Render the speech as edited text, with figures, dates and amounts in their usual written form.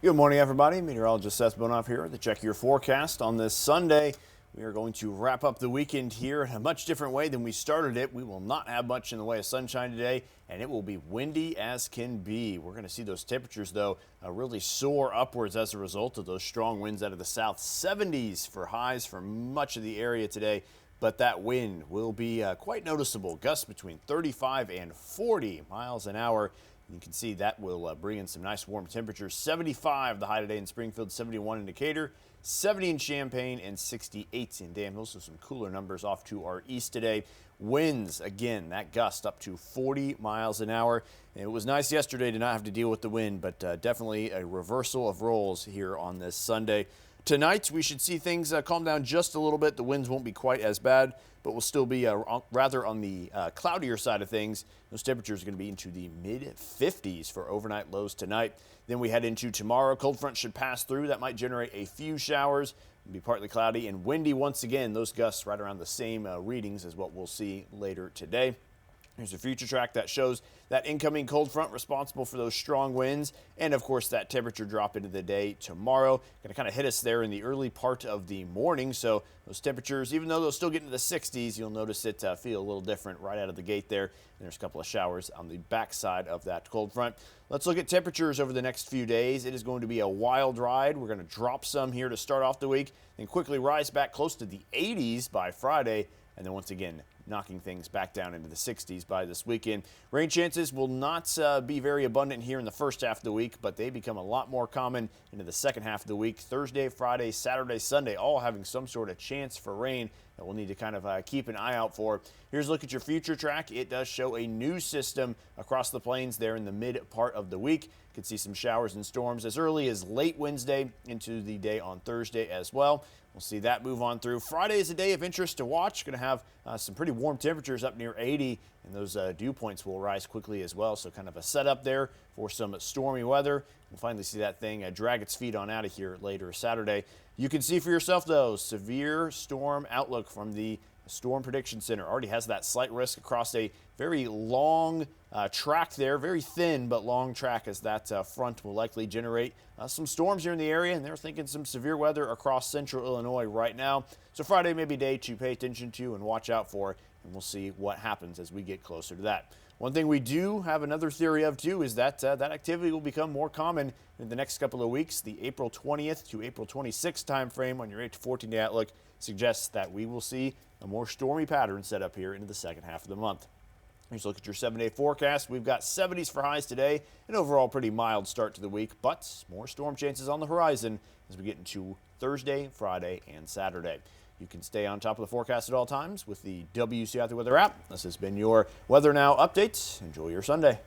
Good morning, everybody. Meteorologist Seth Bohnhoff here to check your forecast on this Sunday. We are going to wrap up the weekend here in a much different way than we started it. We will not have much in the way of sunshine today, and it will be windy as can be. We're going to see those temperatures, though, really soar upwards as a result of those strong winds out of the south. 70s for highs for much of the area today, but that wind will be quite noticeable. Gusts between 35 and 40 miles an hour. You can see that will bring in some nice warm temperatures. 75 the high today in Springfield, 71 in Decatur, 70 in Champaign, and 68 in Danville. So some cooler numbers off to our east today. Winds, again, that gust up to 40 miles an hour. And it was nice yesterday to not have to deal with the wind, but definitely a reversal of roles here on this Sunday. Tonight, we should see things calm down just a little bit. The winds won't be quite as bad, but will still be rather on the cloudier side of things. Those temperatures are going to be into the mid-50s for overnight lows tonight. Then we head into tomorrow. Cold front should pass through. That might generate a few showers. It'll be partly cloudy and windy once again. Those gusts right around the same readings as what we'll see later today. Here's a future track that shows that incoming cold front responsible for those strong winds and, of course, that temperature drop into the day tomorrow. Going to kind of hit us there in the early part of the morning. So those temperatures, even though they'll still get into the 60s, you'll notice it feel a little different right out of the gate there. And there's a couple of showers on the backside of that cold front. Let's look at temperatures over the next few days. It is going to be a wild ride. We're going to drop some here to start off the week and quickly rise back close to the 80s by Friday. And then once again, knocking things back down into the 60s by this weekend. Rain chances will not be very abundant here in the first half of the week, but they become a lot more common into the second half of the week. Thursday, Friday, Saturday, Sunday, all having some sort of chance for rain that we'll need to kind of keep an eye out for. Here's a look at your future track. It does show a new system across the plains there in the mid part of the week. You can see some showers and storms as early as late Wednesday into the day on Thursday as well. We'll see that move on through. Friday is a day of interest to watch. Going to have some pretty warm temperatures up near 80, and those dew points will rise quickly as well. So kind of a setup there for some stormy weather. We'll finally see that thing drag its feet on out of here later Saturday. You can see for yourself, though, severe storm outlook from the Storm Prediction Center. Already has that slight risk across a very long track there, very thin but long track, as that front will likely generate some storms here in the area, and they're thinking some severe weather across central Illinois right now. So Friday may be a day to pay attention to and watch out for, and we'll see what happens as we get closer to that. One thing we do have another theory of, too, is that that activity will become more common in the next couple of weeks. The April 20th to April 26th time frame on your 8 to 14-day outlook suggests that we will see a more stormy pattern set up here into the second half of the month. Here's a look at your 7-day forecast. We've got 70s for highs today, an overall pretty mild start to the week, but more storm chances on the horizon as we get into Thursday, Friday, and Saturday. You can stay on top of the forecast at all times with the WCI Weather app. This has been your Weather Now update. Enjoy your Sunday.